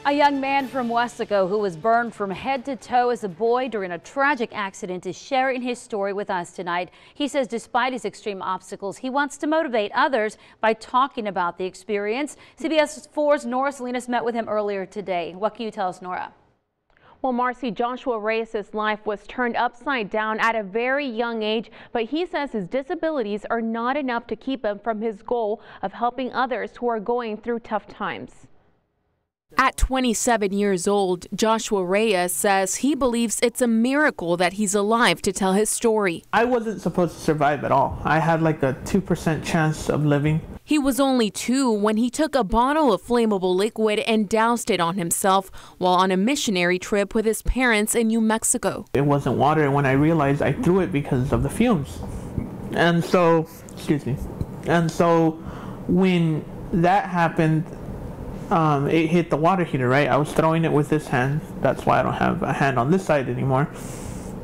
A young man from Wesco who was burned from head to toe as a boy during a tragic accident is sharing his story with us tonight. He says despite his extreme obstacles, he wants to motivate others by talking about the experience. CBS 4's Nora Salinas met with him earlier today. What can you tell us, Nora? Well, Marcy, Joshua Reyes's life was turned upside down at a very young age, but he says his disabilities are not enough to keep him from his goal of helping others who are going through tough times. At 27 years old, Joshua Reyes says he believes it's a miracle that he's alive to tell his story. I wasn't supposed to survive at all. I had like a 2% chance of living. He was only 2 when he took a bottle of flammable liquid and doused it on himself while on a missionary trip with his parents in New Mexico. It wasn't water, and when I realized, I threw it because of the fumes. And so, when that happened, it hit the water heater, right? I was throwing it with this hand. That's why I don't have a hand on this side anymore.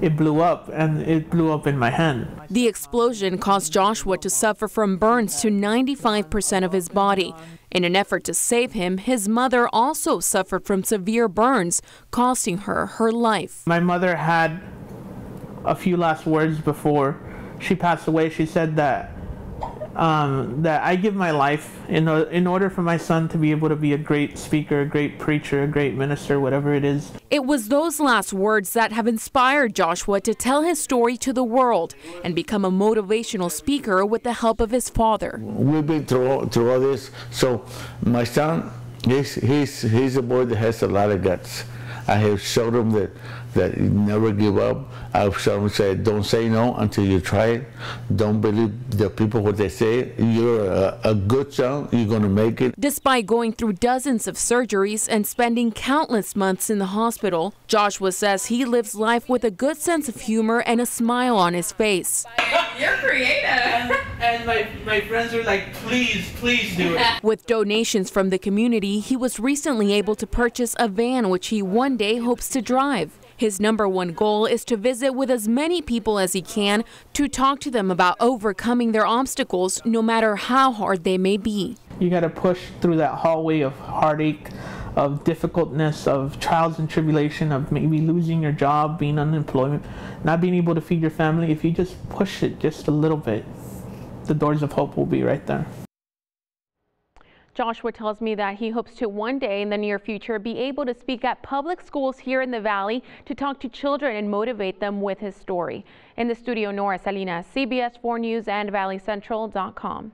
It blew up, and it blew up in my hand. The explosion caused Joshua to suffer from burns to 95% of his body. In an effort to save him, his mother also suffered from severe burns, costing her her life. My mother had a few last words before she passed away. She said that I give my life in order for my son to be able to be a great speaker, a great preacher, a great minister, whatever it is. It was those last words that have inspired Joshua to tell his story to the world and become a motivational speaker with the help of his father. We've been through all this, so my son, he's a boy that has a lot of guts. I have showed him that you never give up. I've shown him say, don't say no until you try it. Don't believe the people what they say. You're a good son. You're going to make it. Despite going through dozens of surgeries and spending countless months in the hospital, Joshua says he lives life with a good sense of humor and a smile on his face. You're creative. And my friends were like, please do it. With donations from the community, he was recently able to purchase a van which he one day hopes to drive. His #1 goal is to visit with as many people as he can to talk to them about overcoming their obstacles, no matter how hard they may be. You got to push through that hallway of heartache, of difficultness, of trials and tribulation, of maybe losing your job, being unemployed, not being able to feed your family. If you just push it just a little bit, the doors of hope will be right there. Joshua tells me that he hopes to one day in the near future be able to speak at public schools here in the Valley to talk to children and motivate them with his story. In the studio, Nora Salinas, CBS 4 News and ValleyCentral.com.